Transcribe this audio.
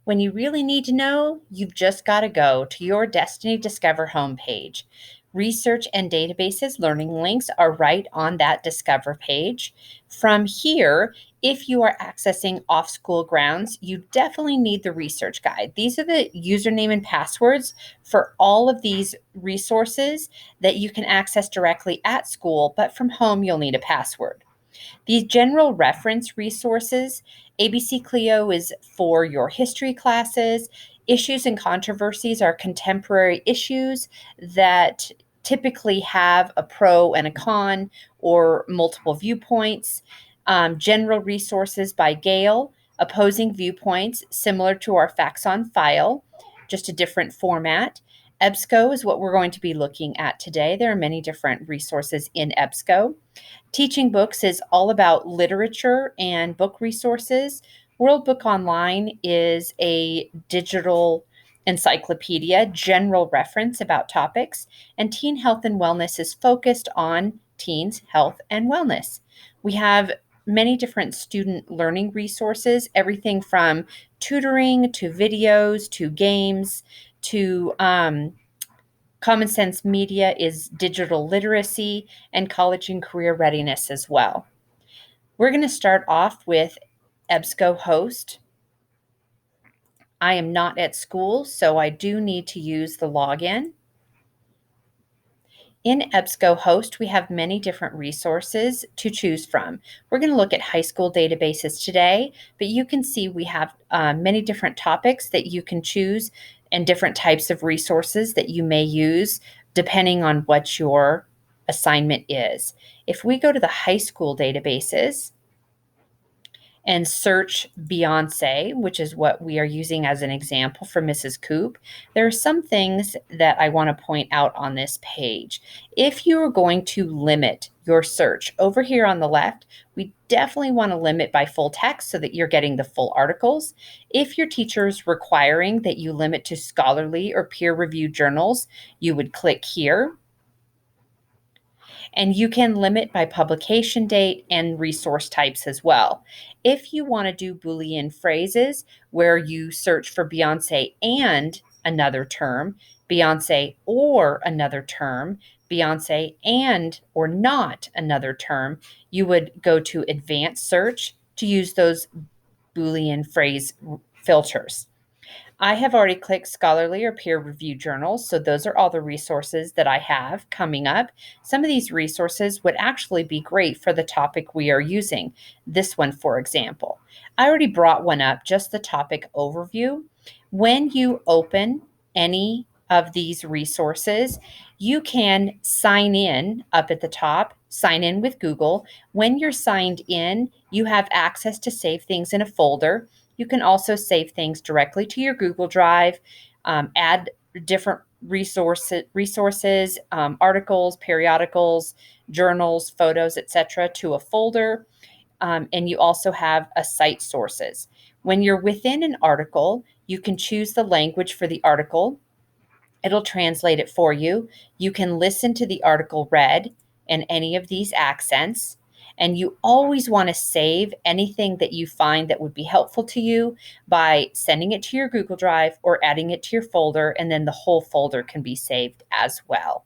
When you really need to know, you've just got to go to your Destiny Discover homepage. Research and databases learning links are right on that Discover page. From here, if you are accessing off school grounds, you definitely need the research guide. These are the username and passwords for all of these resources that you can access directly at school, but from home, you'll need a password. These general reference resources, ABC Clio is for your history classes. Issues and controversies are contemporary issues that typically have a pro and a con or multiple viewpoints. General resources by Gale, opposing viewpoints similar to our Facts on File, just a different format. EBSCO is what we're going to be looking at today. There are many different resources in EBSCO. Teaching Books is all about literature and book resources. World Book Online is a digital encyclopedia, general reference about topics, and Teen Health and Wellness is focused on teens' health and wellness. We have many different student learning resources, everything from tutoring to videos to games to Common Sense Media is digital literacy and college and career readiness as well. We're going to start off with EBSCO host. I am not at school, so I do need to use the login. In EBSCO host, we have many different resources to choose from. We're going to look at high school databases today, but you can see we have many different topics that you can choose and different types of resources that you may use depending on what your assignment is. If we go to the high school databases, and search Beyonce, which is what we are using as an example for Mrs. Coop, there are some things that I want to point out on this page. If you are going to limit your search over here on the left, we definitely want to limit by full text so that you're getting the full articles. If your teacher is requiring that you limit to scholarly or peer-reviewed journals, you would click here. And you can limit by publication date and resource types as well. If you want to do Boolean phrases where you search for Beyonce and another term, Beyonce or another term, Beyonce and or not another term, you would go to advanced search to use those Boolean phrase filters. I have already clicked scholarly or peer-reviewed journals, so those are all the resources that I have coming up. Some of these resources would actually be great for the topic we are using. This one, for example. I already brought one up, just the topic overview. When you open any of these resources, you can sign in up at the top, sign in with Google. When you're signed in, you have access to save things in a folder. You can also save things directly to your Google Drive, add different resources, articles, periodicals, journals, photos, etc., to a folder. And you also have a cite sources. When you're within an article, you can choose the language for the article. It'll translate it for you. You can listen to the article read in any of these accents. And you always want to save anything that you find that would be helpful to you by sending it to your Google Drive or adding it to your folder, and then the whole folder can be saved as well.